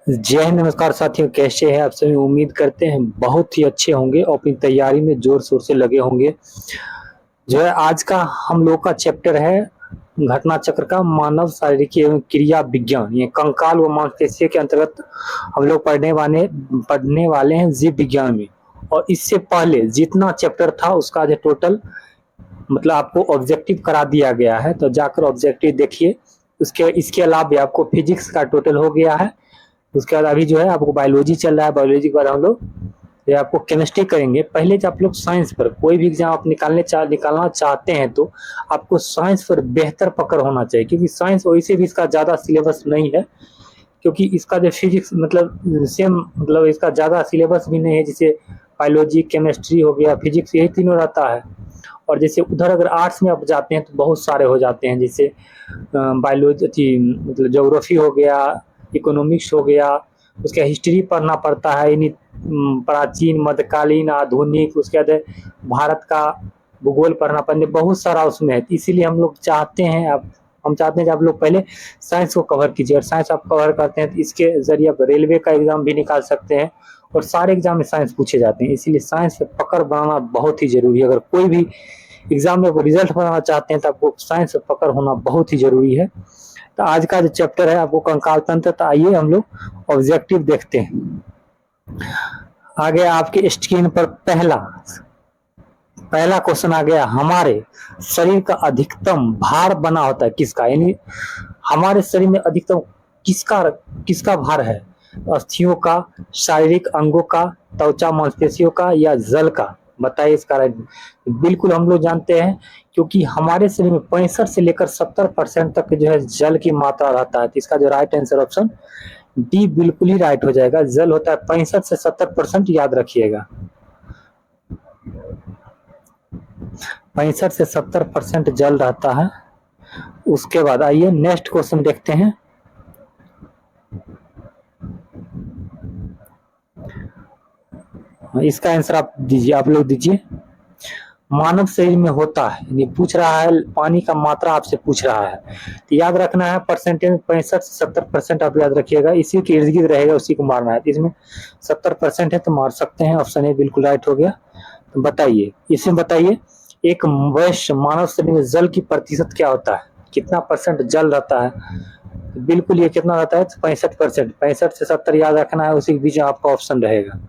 जय हिंद, नमस्कार साथियों, कैसे हैं आप सभी। उम्मीद करते हैं बहुत ही अच्छे होंगे और अपनी तैयारी में जोर शोर से लगे होंगे। जो है आज का हम लोग का चैप्टर है घटना चक्र का मानव शारीरिक एवं क्रिया विज्ञान। ये कंकाल व मांसपेशियों के अंतर्गत हम लोग पढ़ने वाले हैं जीव विज्ञान में। और इससे पहले जितना चैप्टर था उसका जो टोटल मतलब आपको ऑब्जेक्टिव करा दिया गया है, तो जाकर ऑब्जेक्टिव देखिए। उसके इसके अलावा भी आपको फिजिक्स का टोटल हो गया है। उसके बाद अभी जो है आपको बायोलॉजी चल रहा है। बायोलॉजी के बाद हम लोग ये आपको केमिस्ट्री करेंगे। पहले जब आप लोग साइंस पर कोई भी एग्जाम आप निकालना चाहते हैं तो आपको साइंस पर बेहतर पकड़ होना चाहिए, क्योंकि साइंस वैसे भी इसका ज़्यादा सिलेबस नहीं है। क्योंकि इसका जो फिजिक्स मतलब सेम मतलब इसका ज़्यादा सिलेबस भी नहीं है। जैसे बायोलॉजी, केमिस्ट्री हो गया, फिजिक्स, यही तीनों रहता है। और जैसे उधर अगर आर्ट्स में आप जाते हैं तो बहुत सारे हो जाते हैं। जैसे बायोलॉजी मतलब ज्योग्राफी हो गया, इकोनॉमिक्स हो गया, उसका हिस्ट्री पढ़ना पड़ता है, यानी प्राचीन, मध्यकालीन, आधुनिक। उसके बाद भारत का भूगोल पढ़ना पड़ता है, बहुत सारा उसमें है। इसीलिए हम चाहते हैं कि आप लोग पहले साइंस को कवर कीजिए। और साइंस आप कवर करते हैं तो इसके जरिए आप रेलवे का एग्जाम भी निकाल सकते हैं। और सारे एग्जाम में साइंस पूछे जाते हैं, इसीलिए साइंस पे पकड़ बनाना बहुत ही जरूरी है। अगर कोई भी एग्जाम में रिजल्ट बनाना चाहते हैं तो आपको साइंस पे पकड़ होना बहुत ही जरूरी है। तो आज का जो चैप्टर है आपको कंकाल तंत्र, तो आइए हम लोग ऑब्जेक्टिव देखते हैं। आगे आपके स्क्रीन पर पहला क्वेश्चन आ गया। हमारे शरीर का अधिकतम भार बना होता है किसका, यानी हमारे शरीर में अधिकतम किसका किसका भार है। अस्थियों का, शारीरिक अंगों का, त्वचा मांसपेशियों का, या जल का। बताइए इसका राइट। बिल्कुल हम लोग जानते हैं, क्योंकि हमारे शरीर में 65 से लेकर 70% तक जो है जल की मात्रा रहता है। तो इसका जो राइट आंसर ऑप्शन डी बिल्कुल ही राइट हो जाएगा। जल होता है 65 से 70%, याद रखिएगा। 65 से 70% जल रहता है। उसके बाद आइए नेक्स्ट क्वेश्चन देखते हैं। इसका आंसर आप दीजिए, आप लोग दीजिए। मानव शरीर में होता है, यानी पूछ रहा है पानी का मात्रा आपसे पूछ रहा है, तो याद रखना है परसेंटेज 65 से 70% आप याद रखिएगा। इसी के इर्द गिर्द रहेगा, उसी को मारना है। तो इसमें 70% है तो मार सकते हैं। ऑप्शन ए बिल्कुल राइट हो गया। तो बताइए, इसमें बताइए एक वैश्य मानव शरीर में जल की प्रतिशत क्या होता है, कितना परसेंट जल रहता है। तो बिल्कुल ये कितना रहता है, 65%। 65 से 70 याद रखना है, उसी के बीच में आपका ऑप्शन रहेगा।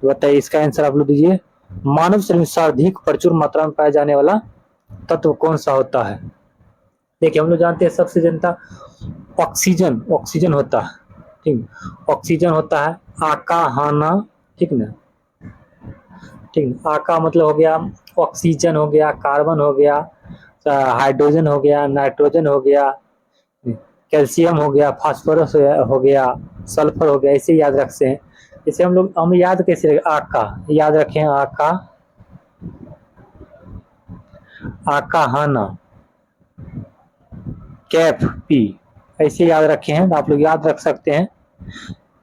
तो बताइए इसका आंसर आप लोग दीजिए। मानव शरीर में सर्वाधिक प्रचुर मात्रा में पाया जाने वाला तत्व कौन सा होता है। देखिए हम लोग जानते हैं सबसे जनता ऑक्सीजन ऑक्सीजन होता है, ठीक। ऑक्सीजन होता है। आका, हाना, ठीक ना, ठीक। आका मतलब हो गया ऑक्सीजन हो गया, कार्बन हो गया, हाइड्रोजन हो गया, नाइट्रोजन हो गया, कैल्शियम हो गया, फास्फोरस हो गया, सल्फर हो गया। इसे याद रखते हैं। इसे हम याद कैसे रखें, आका याद रखें, आका, आका, हाना, कैफ, पी, ऐसे याद रखे हैं। आप लोग याद रख सकते हैं।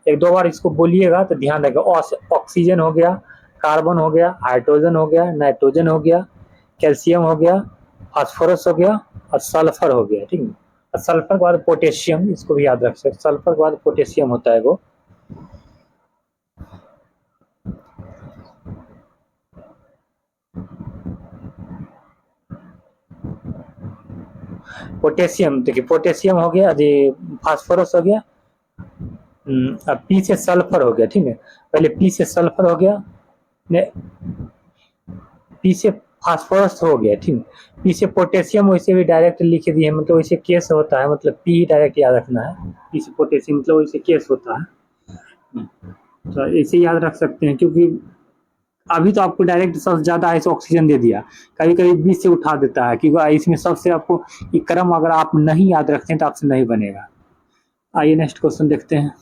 एक दो बार इसको बोलिएगा तो ध्यान रखेगा। ऑक्सीजन हो गया, कार्बन हो गया, हाइड्रोजन हो गया, नाइट्रोजन हो गया, कैल्शियम हो गया, फास्फोरस हो गया, और सल्फर हो गया, ठीक है। और सल्फर के बाद पोटेशियम, इसको भी याद रख सकते। सल्फर के बाद पोटेशियम होता है वो। पोटेशियम, देखिए पोटेशियम हो गया, फास्फोरस हो गया, अब पी से सल्फर हो गया, ठीक है। पहले पी से सल्फर हो गया, पी से फास्फोरस हो गया, ठीक। पी से पोटेशियम वैसे भी डायरेक्ट लिख दिए, मतलब वैसे केस होता है, मतलब पी ही डायरेक्ट याद रखना है। पी से पोटेशियम मतलब वैसे केस होता है, तो ऐसे याद रख सकते हैं। क्योंकि अभी तो आपको डायरेक्ट सबसे ज्यादा ऐसे ऑक्सीजन दे दिया, कभी कभी बीच से उठा देता है, क्योंकि इसमें सबसे आपको ये क्रम अगर आप नहीं याद रखते हैं तो आपसे नहीं बनेगा। आइए नेक्स्ट क्वेश्चन देखते हैं।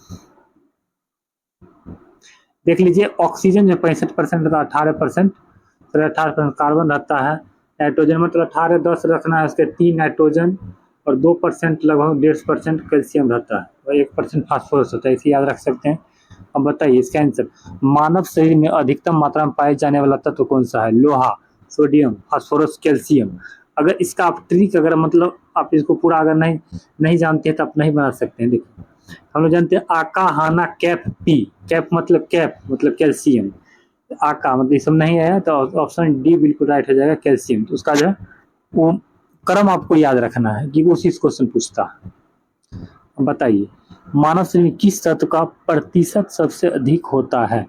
देख लीजिए, ऑक्सीजन में 65% रहता है, 18%, 18% कार्बन रहता है। नाइट्रोजन मतलब 18, 10 रखना है, उसके 3 नाइट्रोजन, और 2% लगभग 1.5% कैल्शियम रहता है, और 1% फास्फोरस होता है। इसे याद रख सकते हैं। अब बताइए इसका आंसर। मानव शरीर में अधिकतम मात्रा में पाए जाने वाला तत्व कौन सा है। लोहा, सोडियम, फास्फोरस, कैल्शियम। अगर इसका आप ट्रिक अगर मतलब आप इसको पूरा अगर नहीं जानते हैं तो आप नहीं बना सकते हैं। देखिए हम लोग जानते हैं आका हाना कैप पी, कैप मतलब कैल्शियम, आका मतलब ये सब नहीं आया तो ऑप्शन डी बिल्कुल राइट हो जाएगा, कैल्शियम। तो उसका जो है वो क्रम आपको याद रखना है कि वो उसी क्वेश्चन पूछता है। बताइए मानव शरीर में किस तत्व का प्रतिशत सबसे अधिक होता है?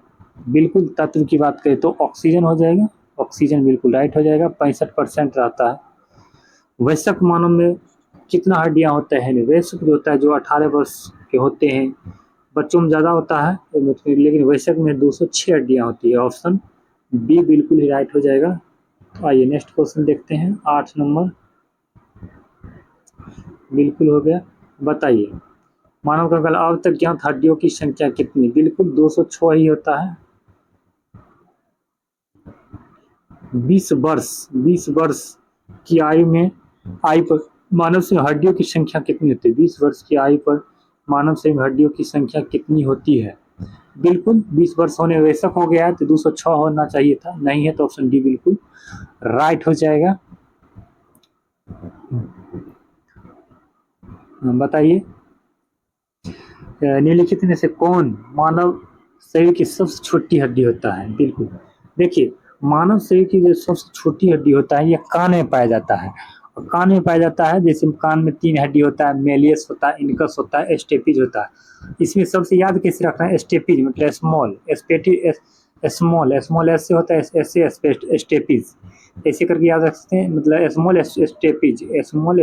बिल्कुल तत्व की बात करें तो ऑक्सीजन हो जाएगा, ऑक्सीजन बिल्कुल राइट हो जाएगा, 65% रहता है। वयस्क मानव में कितना हड्डियां होते हैं? वयस्क जो होता है जो 18 वर्ष के होते हैं, बच्चों में ज़्यादा होता है लेकिन वयस्क में 206 हड्डियां होती है। ऑप्शन बी बिल्कुल ही राइट हो जाएगा। तो आइए नेक्स्ट क्वेश्चन देखते हैं, 8 नंबर बिल्कुल हो गया। बताइए मानव का कल अब तक ज्ञात हड्डियों की संख्या कितनी? बिल्कुल 206 ही होता है। 20 वर्ष की आयु में पर मानव से हड्डियों की संख्या कितनी होती है? 20 वर्ष की आयु पर मानव से हड्डियों की संख्या कितनी होती है? बिल्कुल 20 वर्ष होने वयस्क हो गया है तो 206 होना चाहिए था, नहीं है तो ऑप्शन डी बिल्कुल राइट हो जाएगा। बताइए निम्नलिखित में से कौन मानव शरीर की सबसे छोटी हड्डी होता है? बिल्कुल देखिए मानव शरीर की जो सबसे छोटी हड्डी होता है ये कान में पाया जाता है। और कान में पाया जाता है, जैसे कान में 3 हड्डी होता है, मेलियस होता है, इनकस होता है, स्टेपिज होता है। इसमें सबसे याद कैसे रखना है? स्टेपिज मतलब स्मॉल, स्मॉल स्मॉल एस से होता है, एस से स्टेपिज, ऐसे करके याद रख सकते हैं। मतलब स्मॉल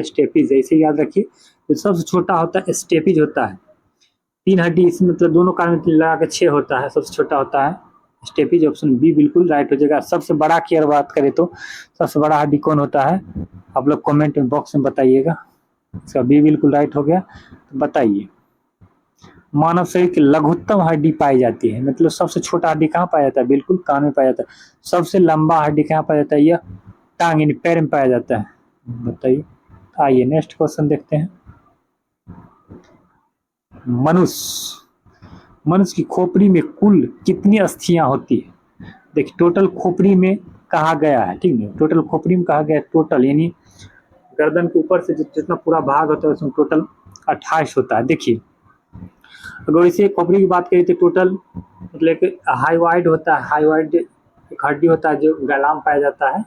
स्टेपिज ऐसे याद रखिए। जो सबसे छोटा होता है स्टेपिज होता है, 3 हड्डी इसमें मतलब दोनों कान में लगा के 6 होता है, सबसे छोटा होता है स्टेपिज। ऑप्शन बी बिल्कुल राइट हो जाएगा। सबसे बड़ा की अगर बात करें तो सबसे बड़ा हड्डी कौन होता है? आप लोग कमेंट बॉक्स में बताइएगा। इसका बी बिल्कुल राइट हो गया। तो बताइए मानव शरीर की लघुत्तम हड्डी पाई जाती है, मतलब सबसे छोटा हड्डी कहाँ पाया जाता है? बिल्कुल कान में पाया जाता है। सबसे लंबा हड्डी कहाँ पाया जाता है? यह टांग यानी पैर में पाया जाता है। बताइए। आइए नेक्स्ट क्वेश्चन देखते हैं। मनुष्य की खोपड़ी में कुल कितनी अस्थियां होती है? देखिए टोटल खोपड़ी में कहा गया है, ठीक है, टोटल खोपड़ी में कहा गया है टोटल, यानी गर्दन के ऊपर से जितना पूरा भाग होता है उसमें टोटल 28 होता है। देखिए अगर इसे खोपड़ी की बात करें तो टोटल मतलब हाइवाइड होता है, हाइवाइड एक हड्डी होता है जो गला में पाया जाता है,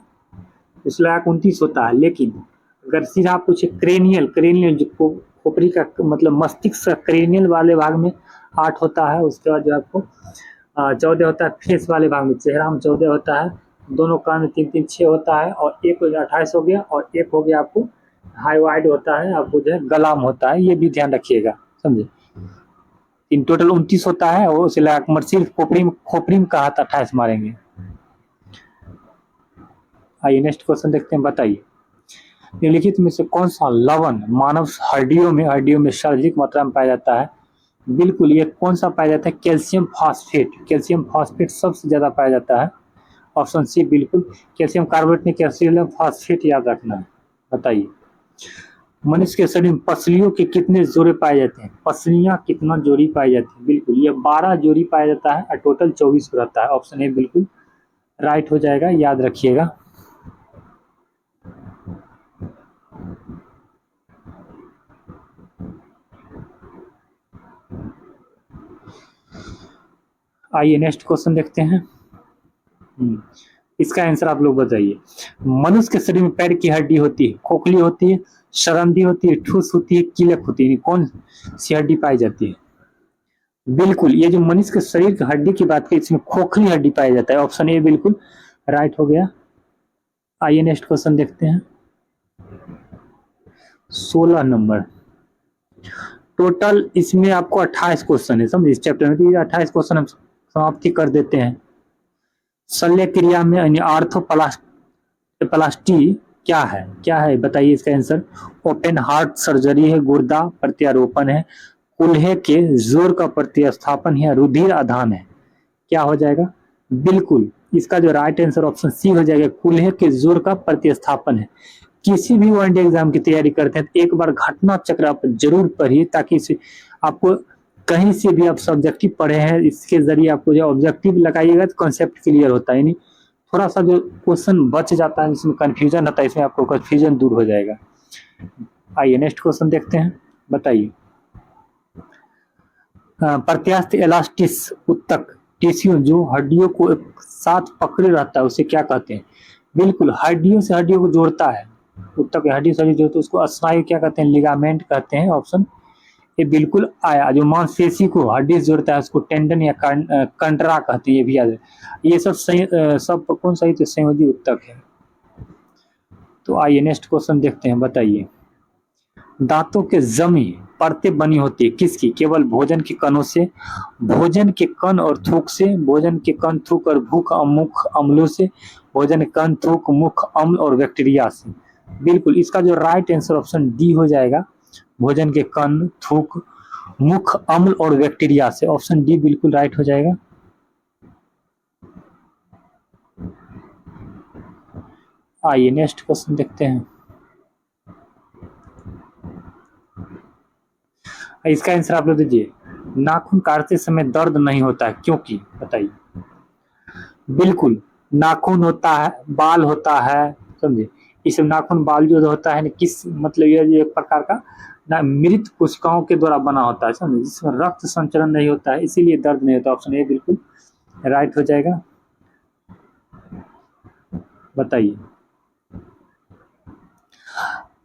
उसमें 29 होता है। लेकिन अगर सीधा आप पूछे क्रेनियल जो खोपड़ी का मतलब मस्तिष्क का क्रेनियल वाले भाग में 8 होता है। उसके बाद जो आपको 14 होता है फेस वाले भाग में, चेहरा में 14 होता है, दोनों कान में 3 6 होता है, और एक 28 हो गया, और एक हो गया आपको हाइवाइड होता है, आपको जो है गला में होता है, ये भी ध्यान रखिएगा, समझे। इन टोटल 29 होता है, और उसे लगा सिर्फ खोपड़ी में कहा था 28 मारेंगे। आइए नेक्स्ट क्वेश्चन देखते हैं। बताइए निम्नलिखित में से कौन सा लवण मानव हड्डियों में सर्वाधिक मात्रा में पाया जाता है? बिल्कुल ये कौन सा पाया जाता है? Calcium phosphate. कैल्शियम फॉस्फेट सबसे ज्यादा पाया जाता है। ऑप्शन सी बिल्कुल कैल्शियम कार्बोनेट में कैल्शियम फॉस्फेट याद रखना है। बताइए मनुष्य के शरीर में पसलियों के कितने जोड़े पाए जाते हैं? पसलियां कितना जोड़ी पाई जाती है? बिल्कुल ये 12 जोड़ी पाया जाता है, और टोटल 24 रहता है। ऑप्शन ए बिल्कुल राइट हो जाएगा, याद रखिएगा। आइए नेक्स्ट क्वेश्चन देखते हैं। इसका आंसर आप लोग बताइए। मनुष्य के शरीर में पैर की हड्डी होती है, खोखली होती है, सरंदी होती है, ठूस होती है, कीलक होती है, कौन सी हड्डी पाई जाती है? बिल्कुल ये जो मनुष्य के शरीर की हड्डी की बात करें इसमें खोखली हड्डी पाया जाता है। ऑप्शन ए बिल्कुल राइट हो गया। आइए नेक्स्ट क्वेश्चन देखते हैं। 16 नंबर टोटल इसमें आपको 28 क्वेश्चन है, समझिए इस चैप्टर में। तो ये 28 क्वेश्चन हम समाप्ति कर देते हैं। शल्य क्रिया में आर्थोप्लास्टी क्या है बताइए इसका आंसर। ओपन हार्ट सर्जरी है, गुर्दा प्रत्यारोपण है, कुल्हे के जोड़ का प्रतिस्थापन है, रुधिर आधान है। क्या हो जाएगा? बिल्कुल इसका जो राइट आंसर ऑप्शन सी हो जाएगा, कुल्हे के जोड़ का प्रतिस्थापन है। किसी भी वनडे एग्जाम की तैयारी करते हैं तो एक बार घटना चक्र आप जरूर पढ़िए, ताकि इसे आपको कहीं से भी आप सब्जेक्टिव पढ़े हैं इसके जरिए आपको जो ऑब्जेक्टिव लगाइएगा तो कॉन्सेप्ट क्लियर होता है, यानी थोड़ा सा जो क्वेश्चन बच जाता है जिसमें कंफ्यूजन होता है, इसमें आपको कंफ्यूजन दूर हो जाएगा। आइए नेक्स्ट क्वेश्चन देखते हैं। बताइए प्रत्यास्थ इलास्टिस उत्तक टिश्यू जो हड्डियों को एक साथ पकड़े रहता है उसे क्या कहते हैं? बिल्कुल, हड्डियों से हड्डियों को जोड़ता है, उत्तक हड्डी से हड्डी जोड़ते हैं उसको स्नायु क्या कहते हैं? लिगामेंट कहते हैं। ऑप्शन ये बिल्कुल आया। जो मांसपेशी को हड्डी से जोड़ता है उसको टेंडन या कंडरा कहते हैं, ये भी याद है। ये सब सब कौन सा? तो संयोजी उत्तक है। तो आइए नेक्स्ट क्वेश्चन देखते हैं, बताइए। दांतों के जमी परतें बनी होती है किसकी? केवल भोजन के कणों से, भोजन के कण और थूक से, भोजन के कण थूक और भूख मुख अम्लों से, भोजन के कण थूक मुख अम्ल और बैक्टीरिया से। बिल्कुल, इसका जो राइट आंसर ऑप्शन डी हो जाएगा, भोजन के कण थूक मुख अम्ल और बैक्टीरिया से। ऑप्शन डी बिल्कुल राइट हो जाएगा। आइए नेक्स्ट क्वेश्चन देखते हैं। इसका आंसर आप लोग दीजिए। नाखून काटते समय दर्द नहीं होता है क्योंकि? बताइए। बिल्कुल, नाखून होता है, बाल होता है, समझे? इस नाखून बाल जो होता है किस मतलब ये एक प्रकार का ना मृत कोशिकाओं के द्वारा बना होता है, समझे, जिसमें रक्त संचरण नहीं होता है, इसीलिए दर्द नहीं होता। ऑप्शन ए बिल्कुल राइट हो जाएगा। बताइए।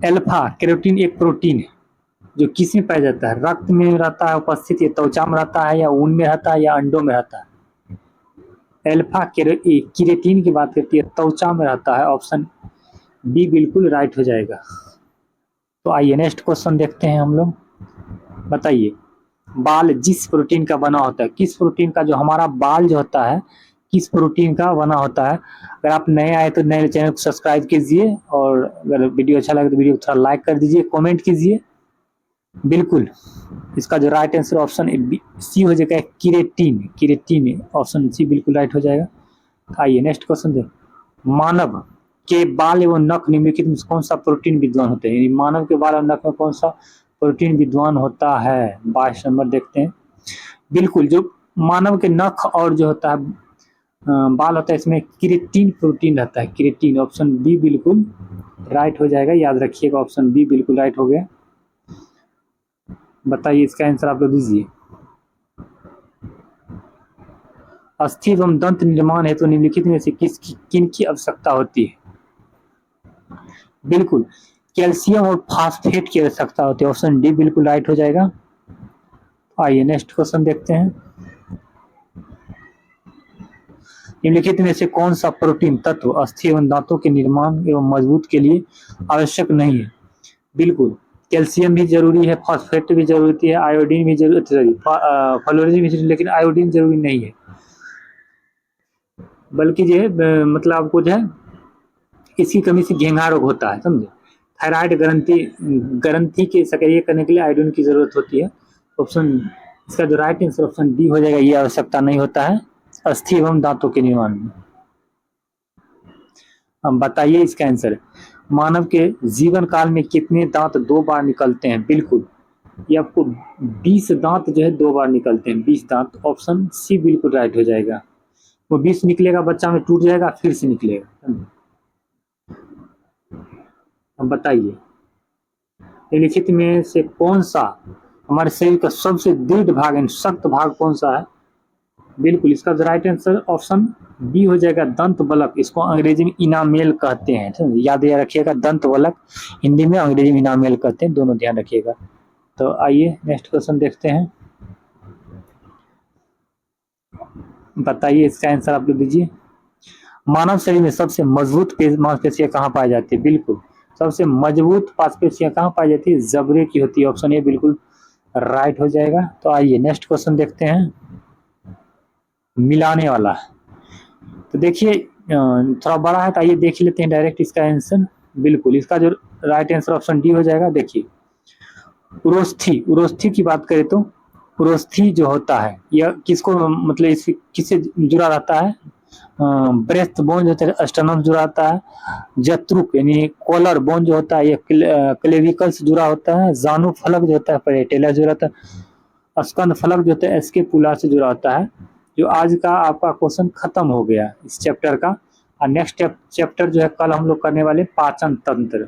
अल्फा कैरोटीन एक प्रोटीन है जो किस में पाया जाता है? रक्त में रहता है उपस्थित, या त्वचा में रहता है, या ऊन में रहता है, या अंडों में रहता है? अल्फा केरेटीन की बात करती है, त्वचा में रहता है। ऑप्शन बी बिल्कुल राइट हो जाएगा। तो आइए नेक्स्ट क्वेश्चन देखते हैं हम लोग। बताइए। बाल जिस प्रोटीन का बना होता है, किस प्रोटीन का जो हमारा बाल जो होता है किस प्रोटीन का बना होता है? अगर आप नए आए तो नए चैनल को सब्सक्राइब कीजिए, और अगर वीडियो अच्छा लगे तो वीडियो को थोड़ा लाइक कर दीजिए, कमेंट कीजिए। बिल्कुल, इसका जो राइट आंसर ऑप्शन सी हो जाएगा, किरेटिन। किरेटिन ऑप्शन सी बिल्कुल राइट हो जाएगा। आइए नेक्स्ट क्वेश्चन दे। मानव के बाल एवं नख निम्नलिखित में कौन सा प्रोटीन विद्वान होते हैं? मानव के बाल और नख में कौन सा प्रोटीन विद्वान होता है? 22 नंबर देखते हैं। बिल्कुल, जो मानव के नख और जो होता है बाल होता है, इसमें किरेटिन प्रोटीन रहता है, किरेटिन। ऑप्शन बी बिल्कुल राइट हो जाएगा, याद रखिएगा, ऑप्शन बी बिल्कुल राइट हो गया। बताइए इसका आंसर आप लोग दीजिए। अस्थि एवं दंत निर्माण हेतु निम्नलिखित में से किन की आवश्यकता होती है? बिल्कुल, कैल्शियम और फास्फेट की आवश्यकता होती है। ऑप्शन डी बिल्कुल राइट हो जाएगा। आइए नेक्स्ट क्वेश्चन देखते हैं। निम्नलिखित में से कौन सा प्रोटीन तत्व अस्थि एवं दांतों के निर्माण एवं मजबूत के लिए आवश्यक नहीं है? बिल्कुल, कैल्शियम भी जरूरी है, फास्फेट भी जरूरी है, आयोडीन भी जरूरी, फ्लोरीन भी जरूरी, लेकिन आयोडीन जरूरी नहीं है। बल्कि जो है मतलब आपको जो है इसकी कमी से घेंघा रोग होता है, समझे। थायराइड ग्रंथि के सक्रिय करने के लिए आयोडीन की जरूरत होती है। ऑप्शन इसका जो राइट आंसर ऑप्शन डी हो जाएगा, ये आवश्यकता नहीं होता है अस्थि एवं दांतों के निर्माण में। हम बताइए इसका आंसर। मानव के जीवन काल में कितने दांत 2 बार निकलते हैं? बिल्कुल, ये आपको 20 दांत जो है 2 बार निकलते हैं, 20 दांत। ऑप्शन सी बिल्कुल राइट हो जाएगा। वो 20 निकलेगा, बच्चा में टूट जाएगा, फिर से निकलेगा। अब बताइए निम्नलिखित में से कौन सा हमारे शरीर का सबसे दृढ़ भाग एंड सख्त भाग कौन सा है? बिल्कुल, इसका राइट आंसर ऑप्शन बी हो जाएगा, दंत बलक। इसको अंग्रेजी में इनामेल कहते हैं, याद रखिएगा, दंत बलक हिंदी में, अंग्रेजी में इनामेल कहते हैं, दोनों ध्यान रखिएगा। तो आइए नेक्स्ट क्वेश्चन देखते हैं। बताइए इसका आंसर आप लोग दीजिए। मानव शरीर में सबसे मजबूत मांसपेशियां कहाँ पाई जाती है? बिल्कुल, सबसे मजबूत मांसपेशियां कहाँ पाई जाती है? जबड़े की होती है। ऑप्शन ए बिल्कुल राइट हो जाएगा। तो आइए नेक्स्ट क्वेश्चन देखते हैं। मिलाने वाला, तो देखिए थोड़ा बड़ा है, तो आइए देख लेते हैं डायरेक्ट इसका आंसर। बिल्कुल, इसका जो राइट आंसर ऑप्शन डी हो जाएगा। देखिए, उरोस्थी, उरोस्थी की बात करें तो उरोस्थी जो होता है यह किसको मतलब इस किससे जुड़ा रहता है? ब्रेस्ट बोन जो होता है स्टर्नम जुड़ा रहता है, जत्रुक यानी कॉलर बोन जो होता है ये क्लेविकल से जुड़ा होता है, जानु फलक जो होता है पेटेला जुड़ा रहता है, स्कंद फलक जो होता है स्केपुला से जुड़ा होता है। जो आज का आपका क्वेश्चन खत्म हो गया इस चैप्टर का। और नेक्स्ट चैप्टर जो है कल हम लोग करने वाले पाचन तंत्र।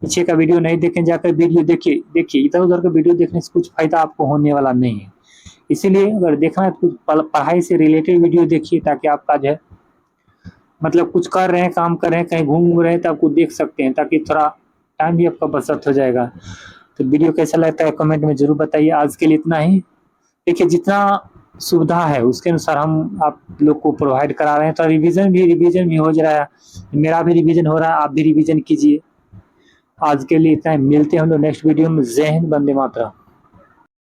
पीछे का वीडियो नहीं देखें, जाकर वीडियो देखिए। इधर उधर का वीडियो देखने से कुछ फायदा आपको होने वाला नहीं है, इसीलिए अगर देखना है तो पढ़ाई से रिलेटेड वीडियो देखिए, ताकि आपका जो है मतलब कुछ कर रहे हैं, काम कर रहे हैं, कहीं घूम रहे हैं तो आपको देख सकते हैं, ताकि थोड़ा टाइम भी आपका बचत हो जाएगा। तो वीडियो कैसा लगता है कमेंट में जरूर बताइए। आज के लिए इतना ही। देखिए जितना सुविधा है उसके अनुसार हम आप लोग को प्रोवाइड करा रहे हैं, तो रिवीजन भी हो जा रहा है, मेरा भी रिवीजन हो रहा है, आप भी रिवीजन कीजिए। आज के लिए इतना ही, मिलते हैं हम लोग नेक्स्ट वीडियो में। जय हिंद, वंदे मातरम।